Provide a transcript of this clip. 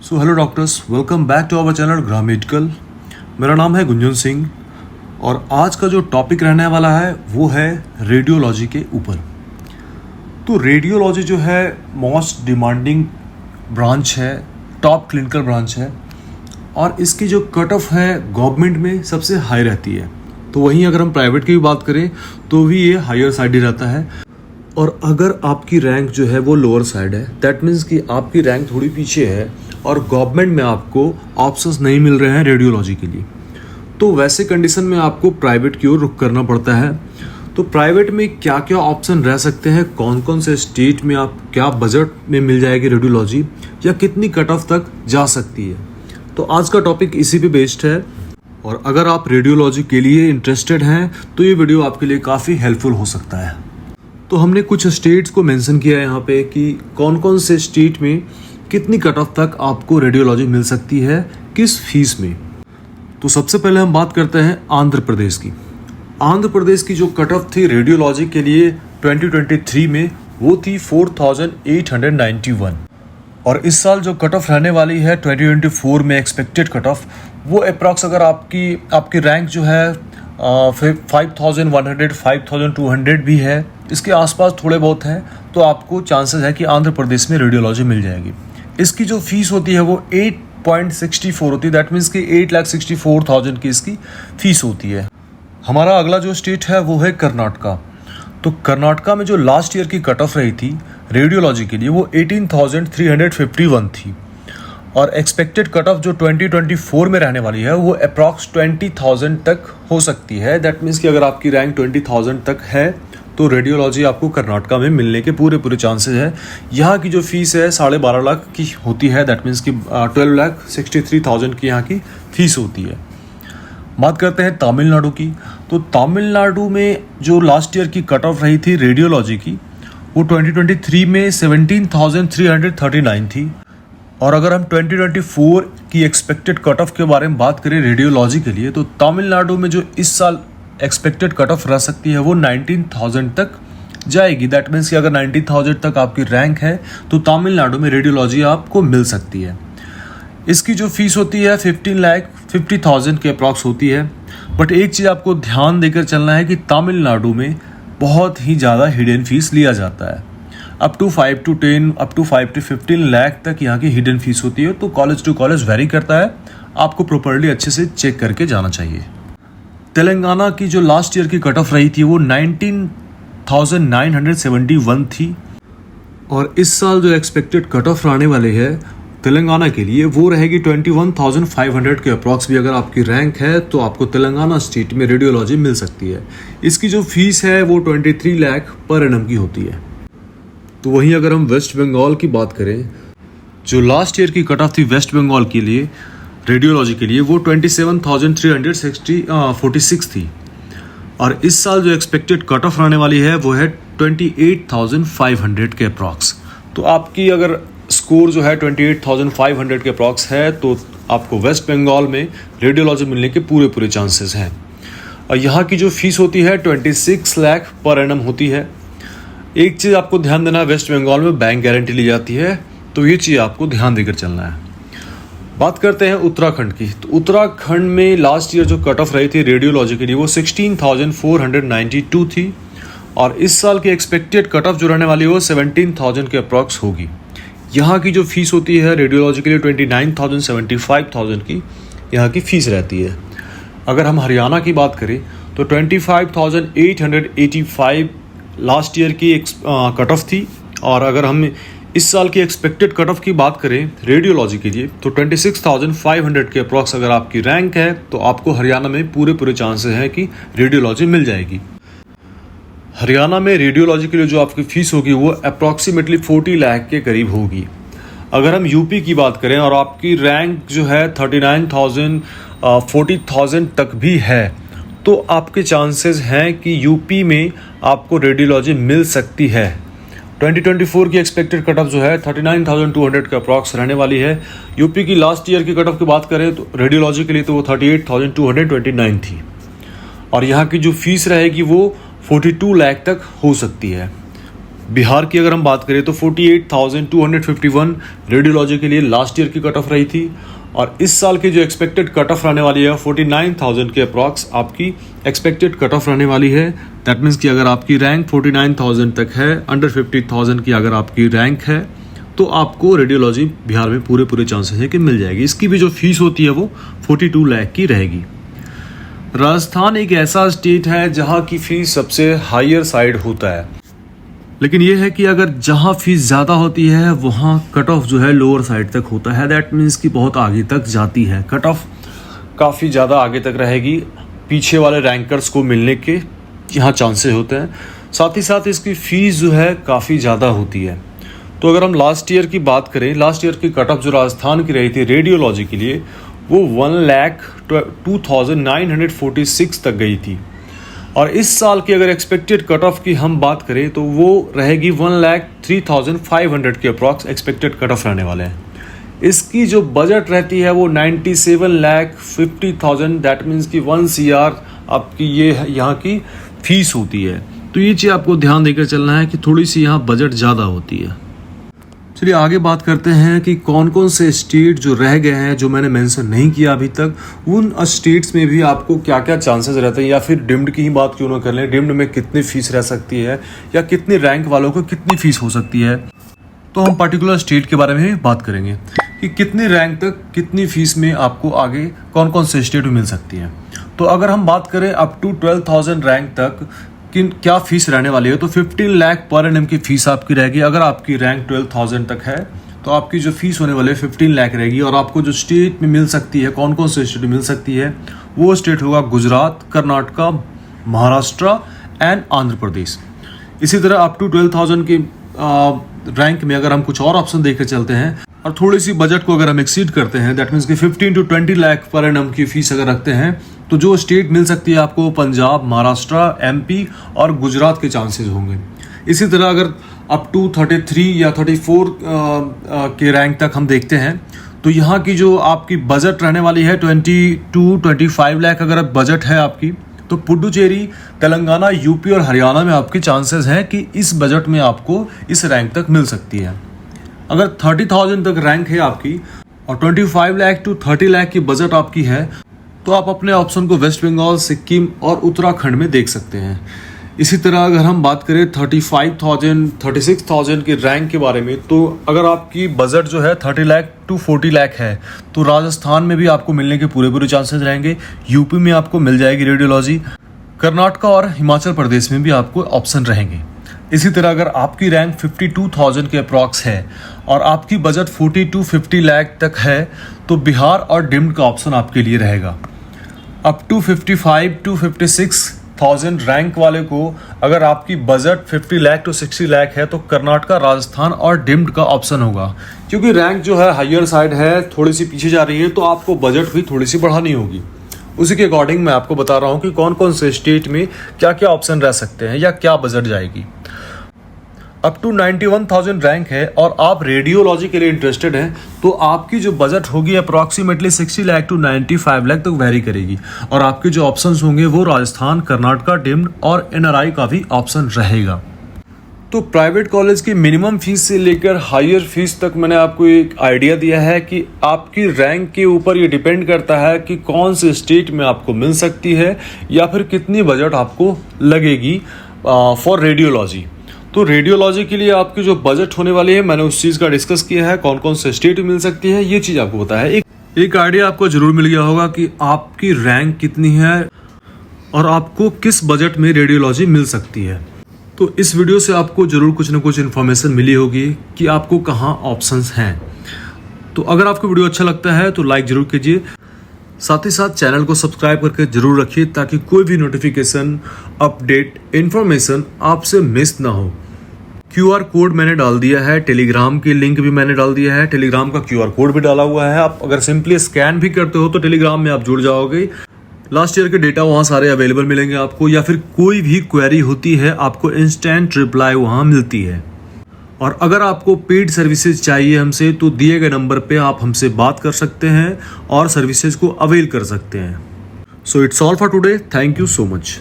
So hello doctors, welcome back to our channel Gram Medical. मेरा नाम है गुंजन सिंह और आज का जो टॉपिक रहने वाला है वो है रेडियोलॉजी के ऊपर। तो रेडियोलॉजी जो है मोस्ट डिमांडिंग ब्रांच है, टॉप क्लिनिकल ब्रांच है और इसकी जो कट ऑफ है गवर्नमेंट में सबसे हाई रहती है। तो वहीं अगर हम प्राइवेट की भी बात करें तो भी ये हायर साइड ही रहता है। और अगर आपकी रैंक जो है वो लोअर साइड है, दैट मीन्स कि आपकी रैंक थोड़ी पीछे है और गवर्नमेंट में आपको ऑप्शंस नहीं मिल रहे हैं रेडियोलॉजी के लिए, तो वैसे कंडीशन में आपको प्राइवेट की ओर रुख करना पड़ता है। तो प्राइवेट में क्या क्या ऑप्शन रह सकते हैं, कौन कौन से स्टेट में आप क्या बजट में मिल जाएगी रेडियोलॉजी या कितनी कट ऑफ तक जा सकती है, तो आज का टॉपिक इसी पे बेस्ड है। और अगर आप रेडियोलॉजी के लिए इंटरेस्टेड हैं तो ये वीडियो आपके लिए काफ़ी हेल्पफुल हो सकता है। तो हमने कुछ स्टेट्स को मेंशन किया है यहाँ पे कि कौन कौन से स्टेट में कितनी कट ऑफ तक आपको रेडियोलॉजी मिल सकती है, किस फीस में। तो सबसे पहले हम बात करते हैं आंध्र प्रदेश की। आंध्र प्रदेश की जो कट ऑफ थी रेडियोलॉजी के लिए 2023 में वो थी 4891 और इस साल जो कट ऑफ रहने वाली है 2024 में एक्सपेक्टेड कट ऑफ वो अप्रॉक्स अगर आपकी रैंक जो है 5100 5200 भी है, इसके आसपास थोड़े बहुत हैं, तो आपको चांसेस है कि आंध्र प्रदेश में रेडियोलॉजी मिल जाएगी। इसकी जो फीस होती है वो 8.64 होती है, दैट मीन्स कि 8,64,000 की इसकी फीस होती है। हमारा अगला जो स्टेट है वो है कर्नाटका। तो कर्नाटका में जो लास्ट ईयर की कट ऑफ रही थी रेडियोलॉजी के लिए वो 18,351 थी और एक्सपेक्टेड कट ऑफ जो 2024 में रहने वाली है वो अप्रॉक्स 20,000 तक हो सकती है। दैट मीन्स कि अगर आपकी रैंक 20,000 तक है तो रेडियोलॉजी आपको कर्नाटका में मिलने के पूरे चांसेस है। यहाँ की जो फीस है 12.5 लाख की होती है, दैट मीन्स कि 12,63,000 की यहाँ की फीस होती है। बात करते हैं तमिलनाडु की। तो तमिलनाडु में जो लास्ट ईयर की कट ऑफ रही थी रेडियोलॉजी की वो 2023 में 17,339 थी और अगर हम 2024 की एक्सपेक्टेड कट ऑफ के बारे में बात करें रेडियोलॉजी के लिए तो तमिलनाडु में जो इस साल एक्सपेक्टेड कट ऑफ रह सकती है वो 19,000 तक जाएगी। दैट मीन्स कि अगर 19,000 तक आपकी रैंक है तो तमिलनाडु में रेडियोलॉजी आपको मिल सकती है। इसकी जो फीस होती है 15,50,000 के अप्रॉक्स होती है। बट एक चीज़ आपको ध्यान देकर चलना है कि तमिलनाडु में बहुत ही ज़्यादा हिडन फीस लिया जाता है। Up to 5 to 10 up to 5 to 15 lakh तक यहाँ की हिडन फीस होती है। तो कॉलेज टू कॉलेज वेरी करता है, आपको प्रॉपर्ली अच्छे से चेक करके जाना चाहिए। तेलंगाना की जो लास्ट ईयर की कट ऑफ रही थी वो 19,971 थी और इस साल जो एक्सपेक्टेड कट ऑफ आने वाले हैं तेलंगाना के लिए वो रहेगी 21,500 के अप्रॉक्स भी। अगर आपकी रैंक है तो आपको तेलंगाना स्टेट में रेडियोलॉजी मिल सकती है। इसकी जो फीस है वो 23 लाख पर एनम की होती है। तो वहीं अगर हम वेस्ट बंगाल की बात करें, जो लास्ट ईयर की कट ऑफ थी वेस्ट बंगाल के लिए रेडियोलॉजी के लिए वो 27,346 थी और इस साल जो एक्सपेक्टेड कट ऑफ रहने वाली है वो है 28,500 के अप्रॉक्स। तो आपकी अगर स्कोर जो है 28,500 के अप्रॉक्स है तो आपको वेस्ट बंगाल में रेडियोलॉजी मिलने के पूरे चांसेस हैं। और यहाँ की जो फीस होती है 26 लाख पर एनम होती है। एक चीज़ आपको ध्यान देना है, वेस्ट बंगाल में बैंक गारंटी ली जाती है, तो ये चीज़ आपको ध्यान देकर चलना है। बात करते हैं उत्तराखंड की। तो उत्तराखंड में लास्ट ईयर जो कट ऑफ रही थी रेडियोलॉजी के लिए वो 16,492 थी और इस साल की एक्सपेक्टेड कट ऑफ जो रहने वाली है वो 17,000 के अप्रॉक्स होगी। यहाँ की जो फीस होती है रेडियोलॉजी के लिए 29,000 75,000 की यहाँ की फीस रहती है। अगर हम हरियाणा की बात करें तो 25,885 लास्ट ईयर की कट ऑफ थी और अगर हम इस साल की एक्सपेक्टेड कट ऑफ की बात करें रेडियोलॉजी के लिए तो 26,500 के अप्रॉक्स अगर आपकी रैंक है तो आपको हरियाणा में पूरे चांसेस हैं कि रेडियोलॉजी मिल जाएगी। हरियाणा में रेडियोलॉजी के लिए जो आपकी फीस होगी वो अप्रॉक्सीमेटली 40 लाख के करीब होगी। अगर हम यूपी की बात करें और आपकी रैंक जो है 39,000 40,000 तक भी है तो आपके चांसेस हैं कि यूपी में आपको रेडियोलॉजी मिल सकती है। 2024 की एक्सपेक्टेड कट ऑफ जो है 39,200 के अप्रॉक्स रहने वाली है। यूपी की लास्ट ईयर की कट ऑफ की बात करें तो रेडियोलॉजी के लिए तो वो 38,229 थी और यहाँ की जो फीस रहेगी वो 42 लाख तक हो सकती है। बिहार की अगर हम बात करें तो 48,251 रेडियोलॉजी के लिए लास्ट ईयर की कट ऑफ रही थी, और इस साल की जो एक्सपेक्टेड कट ऑफ रहने वाली है 49,000 के अप्रॉक्स आपकी एक्सपेक्टेड कट ऑफ रहने वाली है। दैट मीन्स कि अगर आपकी रैंक 49,000 तक है, अंडर 50,000 की अगर आपकी रैंक है, तो आपको रेडियोलॉजी बिहार में पूरे चांसेस है कि मिल जाएगी। इसकी भी जो फीस होती है वो 42 लाख की रहेगी। राजस्थान एक ऐसा स्टेट है जहाँ की फीस सबसे हायर साइड होता है, लेकिन ये है कि अगर जहाँ फीस ज़्यादा होती है वहाँ कट ऑफ जो है लोअर साइड तक होता है। दैट मीन्स कि बहुत आगे तक जाती है, कट ऑफ काफ़ी ज़्यादा आगे तक रहेगी, पीछे वाले रैंकर्स को मिलने के यहाँ चांसेस होते हैं। साथ ही साथ इसकी फ़ीस जो है काफ़ी ज़्यादा होती है। तो अगर हम लास्ट ईयर की बात करें, लास्ट ईयर की कट ऑफ जो राजस्थान की रही थी रेडियोलॉजी के लिए वो 1,02,946 तक गई थी, और इस साल की अगर एक्सपेक्टेड कट ऑफ की हम बात करें तो वो रहेगी 1,03,500 के अप्रॉक्स एक्सपेक्टेड कट ऑफ रहने वाले हैं। इसकी जो बजट रहती है वो 97,50,000, दैट मीन्स कि 1 CR आपकी ये यहाँ की फीस होती है। तो ये चीज़ आपको ध्यान देकर चलना है कि थोड़ी सी यहाँ बजट ज़्यादा होती है। चलिए आगे बात करते हैं कि कौन कौन से स्टेट जो रह गए हैं जो मैंने मेंशन नहीं किया अभी तक, उन स्टेट्स में भी आपको क्या क्या चांसेस रहते हैं, या फिर डिम्ड की ही बात क्यों ना कर लें, डिम्ड में कितनी फीस रह सकती है या कितनी रैंक वालों को कितनी फीस हो सकती है। तो हम पर्टिकुलर स्टेट के बारे में बात करेंगे कि कितनी रैंक तक कितनी फीस में आपको आगे कौन कौन से स्टेट में मिल सकती है। तो अगर हम बात करें अप टू 12,000 रैंक तक क्या फीस रहने वाली है, तो 15 लाख पर एनम की फीस आपकी रहेगी। अगर आपकी रैंक 12,000 तक है तो आपकी जो फीस होने वाली है 15 लाख रहेगी। और आपको जो स्टेट में मिल सकती है, कौन कौन से स्टेट में मिल सकती है, वो स्टेट होगा गुजरात, कर्नाटका, महाराष्ट्र एंड आंध्र प्रदेश। इसी तरह अप टू 12,000 की रैंक में अगर हम कुछ और ऑप्शन देखकर चलते हैं और थोड़ी सी बजट को अगर हम एक्सीड करते हैं, दैट मीन्स कि 15 to 20 लाख पर एनम की फीस अगर रखते हैं, तो जो स्टेट मिल सकती है आपको पंजाब, महाराष्ट्र, MP और गुजरात के चांसेस होंगे। इसी तरह अगर अप टू 33 या 34 के रैंक तक हम देखते हैं, तो यहाँ की जो आपकी बजट रहने वाली है 20 to 25 लाख अगर बजट है आपकी, तो पुडुचेरी, तेलंगाना, यूपी और हरियाणा में आपके चांसेस हैं कि इस बजट में आपको इस रैंक तक मिल सकती है। अगर 30,000 तक रैंक है आपकी और 25 लाख टू 30 लाख की बजट आपकी है, तो आप अपने ऑप्शन को वेस्ट बंगाल, सिक्किम और उत्तराखंड में देख सकते हैं। इसी तरह अगर हम बात करें 35,000, 36,000 की रैंक के बारे में, तो अगर आपकी बजट जो है 30 लाख टू 40 लाख है, तो राजस्थान में भी आपको मिलने के पूरे चांसेस रहेंगे। यूपी में आपको मिल जाएगी रेडियोलॉजी, कर्नाटका और हिमाचल प्रदेश में भी आपको ऑप्शन रहेंगे। इसी तरह अगर आपकी रैंक 52,000 के अप्रॉक्स है और आपकी बजट 40 to 50 लाख तक है, तो बिहार और डिम्ड का ऑप्शन आपके लिए रहेगा। अप टू 55 to 56,000 रैंक वाले को अगर आपकी बजट 50 लाख to 60 लाख है, तो कर्नाटका, राजस्थान और डिम्ड का ऑप्शन होगा। क्योंकि रैंक जो है हायर साइड है, थोड़ी सी पीछे जा रही है, तो आपको बजट भी थोड़ी सी बढ़ानी होगी। उसी के अकॉर्डिंग मैं आपको बता रहा हूँ कि कौन कौन से स्टेट में क्या क्या ऑप्शन रह सकते हैं या क्या बजट जाएगी। अप टू 91,000 रैंक है और आप रेडियोलॉजी के लिए इंटरेस्टेड हैं, तो आपकी जो बजट होगी अप्रॉक्सीमेटली 60 लाख टू 95 लाख तक वेरी करेगी। और आपके जो ऑप्शंस होंगे वो राजस्थान, कर्नाटका, डिम्ड और NRI का भी ऑप्शन रहेगा। तो प्राइवेट कॉलेज की मिनिमम फीस से लेकर हायर फीस तक मैंने आपको एक आइडिया दिया है कि आपकी रैंक के ऊपर ये डिपेंड करता है कि कौन से स्टेट में आपको मिल सकती है या फिर कितनी बजट आपको लगेगी फॉर रेडियोलॉजी। तो रेडियोलॉजी के लिए आपकी जो बजट होने वाली है, मैंने उस चीज़ का डिस्कस किया है, कौन कौन से स्टेट में मिल सकती है, ये चीज़ आपको पता है। एक आइडिया आपको जरूर मिल गया होगा कि आपकी रैंक कितनी है और आपको किस बजट में रेडियोलॉजी मिल सकती है। तो इस वीडियो से आपको जरूर कुछ ना कुछ इन्फॉर्मेशन मिली होगी कि आपको कहाँ ऑप्शंस हैं। तो अगर आपको वीडियो अच्छा लगता है तो लाइक जरूर कीजिए, साथ ही साथ चैनल को सब्सक्राइब करके जरूर रखिए ताकि कोई भी नोटिफिकेशन, अपडेट, इन्फॉर्मेशन आपसे मिस ना हो। QR कोड मैंने डाल दिया है, टेलीग्राम की लिंक भी मैंने डाल दिया है, टेलीग्राम का QR कोड भी डाला हुआ है। आप अगर सिंपली स्कैन भी करते हो तो टेलीग्राम में आप जुड़ जाओगे। लास्ट ईयर के डेटा वहाँ सारे अवेलेबल मिलेंगे आपको, या फिर कोई भी क्वेरी होती है आपको इंस्टेंट रिप्लाई वहाँ मिलती है। और अगर आपको पेड सर्विसेज चाहिए हमसे, तो दिए गए नंबर पे आप हमसे बात कर सकते हैं और सर्विसेज को अवेल कर सकते हैं। So it's all for today, thank you so much.